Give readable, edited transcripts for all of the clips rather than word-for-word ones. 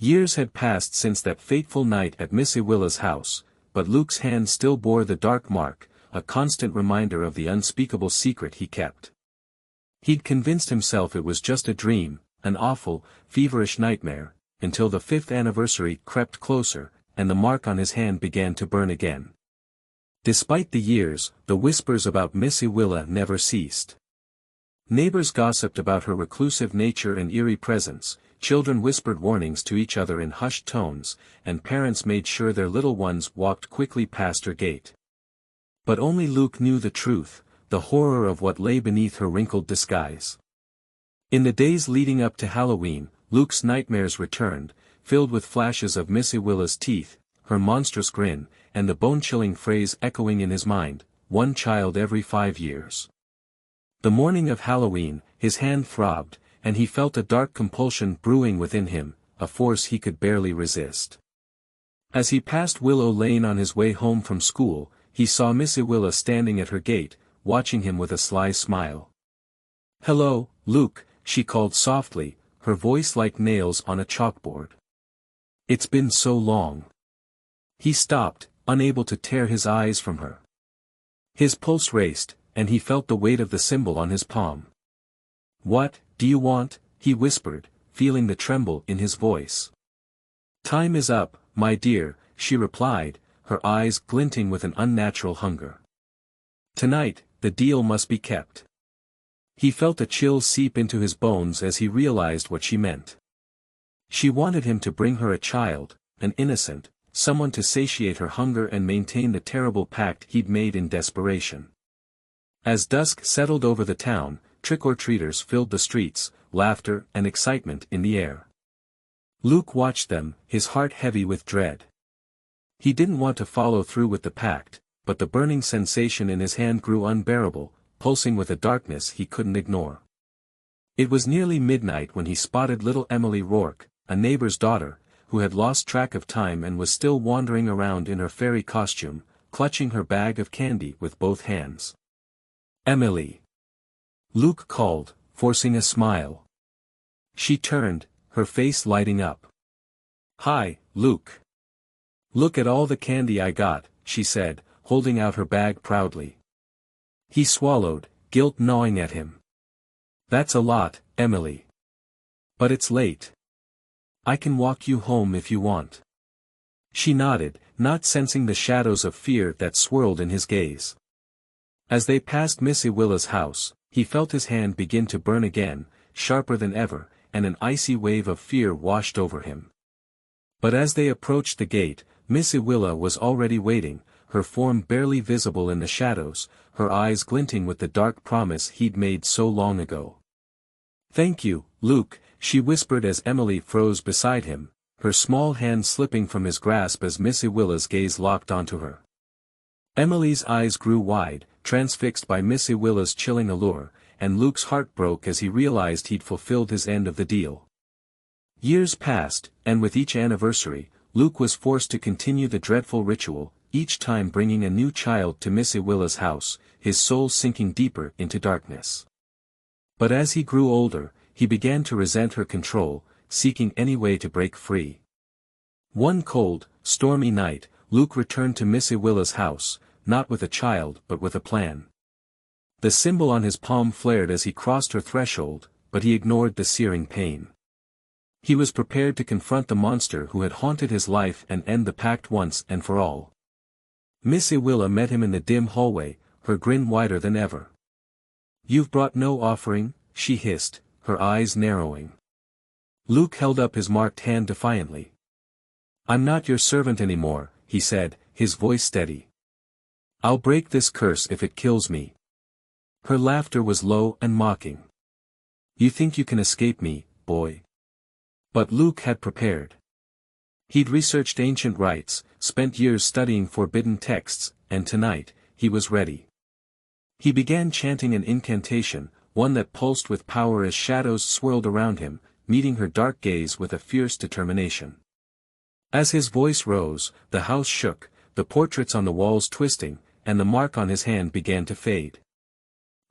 Years had passed since that fateful night at Miss Iwilla's house, but Luke's hand still bore the dark mark, a constant reminder of the unspeakable secret he kept. He'd convinced himself it was just a dream, an awful, feverish nightmare, until the 5th anniversary crept closer, and the mark on his hand began to burn again. Despite the years, the whispers about Miss Iwilla never ceased. Neighbors gossiped about her reclusive nature and eerie presence, children whispered warnings to each other in hushed tones, and parents made sure their little ones walked quickly past her gate. But only Luke knew the truth, the horror of what lay beneath her wrinkled disguise. In the days leading up to Halloween, Luke's nightmares returned, filled with flashes of Miss Iwilla's teeth, her monstrous grin, and the bone-chilling phrase echoing in his mind, "One child every 5 years." The morning of Halloween, his hand throbbed, and he felt a dark compulsion brewing within him, a force he could barely resist. As he passed Willow Lane on his way home from school, he saw Miss Iwilla standing at her gate, watching him with a sly smile. "Hello, Luke," she called softly, her voice like nails on a chalkboard. "It's been so long." He stopped, unable to tear his eyes from her. His pulse raced, and he felt the weight of the symbol on his palm. "What do you want?" he whispered, feeling the tremble in his voice. "Time is up, my dear," she replied, her eyes glinting with an unnatural hunger. "Tonight, the deal must be kept." He felt a chill seep into his bones as he realized what she meant. She wanted him to bring her a child, an innocent, someone to satiate her hunger and maintain the terrible pact he'd made in desperation. As dusk settled over the town, trick-or-treaters filled the streets, laughter and excitement in the air. Luke watched them, his heart heavy with dread. He didn't want to follow through with the pact, but the burning sensation in his hand grew unbearable, pulsing with a darkness he couldn't ignore. It was nearly midnight when he spotted little Emily Rourke, a neighbor's daughter, who had lost track of time and was still wandering around in her fairy costume, clutching her bag of candy with both hands. "Emily!" Luke called, forcing a smile. She turned, her face lighting up. "Hi, Luke. Look at all the candy I got," she said, holding out her bag proudly. He swallowed, guilt gnawing at him. "That's a lot, Emily. But it's late. I can walk you home if you want." She nodded, not sensing the shadows of fear that swirled in his gaze. As they passed Miss Iwilla's house, he felt his hand begin to burn again, sharper than ever, and an icy wave of fear washed over him. But as they approached the gate, Miss Iwilla was already waiting, her form barely visible in the shadows, her eyes glinting with the dark promise he'd made so long ago. "Thank you, Luke," she whispered as Emily froze beside him, her small hand slipping from his grasp as Miss Iwilla's gaze locked onto her. Emily's eyes grew wide, transfixed by Miss Iwilla's chilling allure, and Luke's heart broke as he realized he'd fulfilled his end of the deal. Years passed, and with each anniversary, Luke was forced to continue the dreadful ritual, each time bringing a new child to Miss Iwilla's house, his soul sinking deeper into darkness. But as he grew older, he began to resent her control, seeking any way to break free. One cold, stormy night, Luke returned to Miss Iwilla's house, not with a child but with a plan. The symbol on his palm flared as he crossed her threshold, but he ignored the searing pain. He was prepared to confront the monster who had haunted his life and end the pact once and for all. Miss Iwilla met him in the dim hallway, her grin wider than ever. "You've brought no offering?" she hissed, her eyes narrowing. Luke held up his marked hand defiantly. "I'm not your servant anymore," he said, his voice steady. "I'll break this curse if it kills me." Her laughter was low and mocking. "You think you can escape me, boy?" But Luke had prepared. He'd researched ancient rites, spent years studying forbidden texts, and tonight, he was ready. He began chanting an incantation, one that pulsed with power as shadows swirled around him, meeting her dark gaze with a fierce determination. As his voice rose, the house shook, the portraits on the walls twisting, and the mark on his hand began to fade.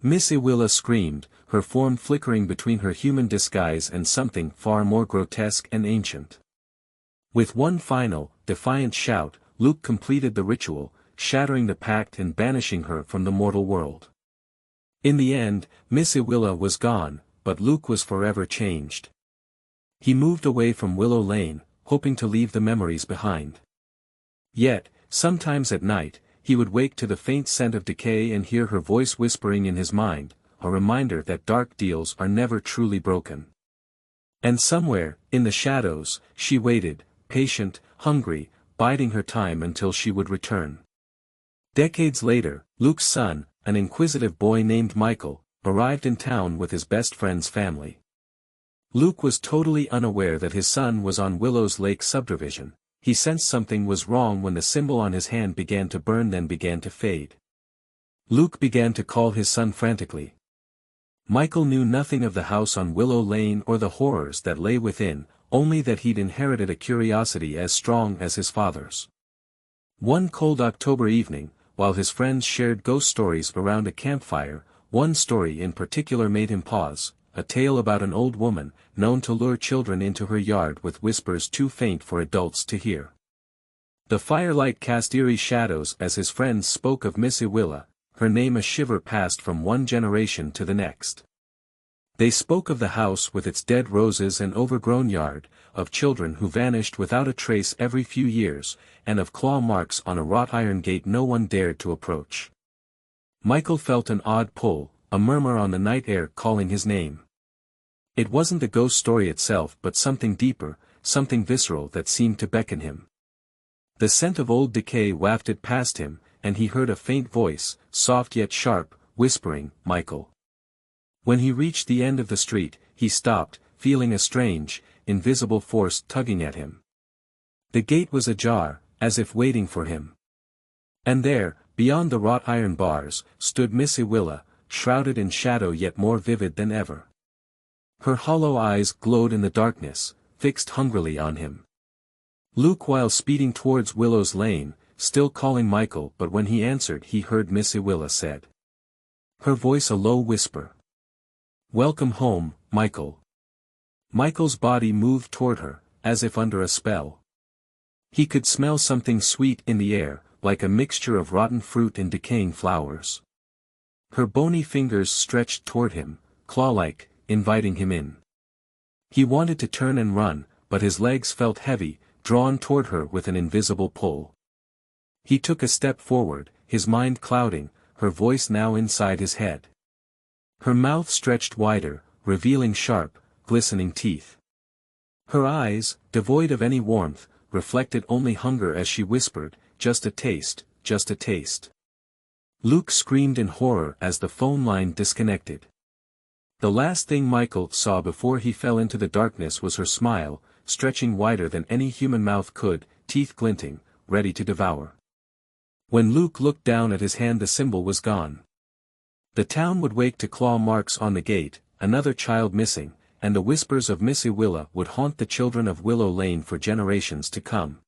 Miss Iwilla screamed, her form flickering between her human disguise and something far more grotesque and ancient. With one final, defiant shout, Luke completed the ritual, shattering the pact and banishing her from the mortal world. In the end, Miss Iwilla was gone, but Luke was forever changed. He moved away from Willow Lane, hoping to leave the memories behind. Yet, sometimes at night, he would wake to the faint scent of decay and hear her voice whispering in his mind, a reminder that dark deals are never truly broken. And somewhere, in the shadows, she waited, patient, hungry, biding her time until she would return. Decades later, Luke's son, an inquisitive boy named Michael, arrived in town with his best friend's family. Luke was totally unaware that his son was on Willow's Lake subdivision. He sensed something was wrong when the symbol on his hand began to burn, then began to fade. Luke began to call his son frantically. Michael knew nothing of the house on Willow Lane or the horrors that lay within, only that he'd inherited a curiosity as strong as his father's. One cold October evening, while his friends shared ghost stories around a campfire, one story in particular made him pause, a tale about an old woman, known to lure children into her yard with whispers too faint for adults to hear. The firelight cast eerie shadows as his friends spoke of Miss Iwilla, her name a shiver passed from one generation to the next. They spoke of the house with its dead roses and overgrown yard, of children who vanished without a trace every few years, and of claw marks on a wrought iron gate no one dared to approach. Michael felt an odd pull, a murmur on the night air calling his name. It wasn't the ghost story itself but something deeper, something visceral that seemed to beckon him. The scent of old decay wafted past him, and he heard a faint voice, soft yet sharp, whispering, "Michael." When he reached the end of the street, he stopped, feeling a strange, invisible force tugging at him. The gate was ajar, as if waiting for him. And there, beyond the wrought iron bars, stood Miss Iwilla, shrouded in shadow yet more vivid than ever. Her hollow eyes glowed in the darkness, fixed hungrily on him. Luke, while speeding towards Willow's Lane, still calling Michael, but when he answered he heard Miss Iwilla said. Her voice a low whisper. "Welcome home, Michael." Michael's body moved toward her, as if under a spell. He could smell something sweet in the air, like a mixture of rotten fruit and decaying flowers. Her bony fingers stretched toward him, claw-like, inviting him in. He wanted to turn and run, but his legs felt heavy, drawn toward her with an invisible pull. He took a step forward, his mind clouding, her voice now inside his head. Her mouth stretched wider, revealing sharp, glistening teeth. Her eyes, devoid of any warmth, reflected only hunger as she whispered, "Just a taste, just a taste." Luke screamed in horror as the phone line disconnected. The last thing Michael saw before he fell into the darkness was her smile, stretching wider than any human mouth could, teeth glinting, ready to devour. When Luke looked down at his hand, the symbol was gone. The town would wake to claw marks on the gate, another child missing, and the whispers of Miss Iwilla would haunt the children of Willow Lane for generations to come.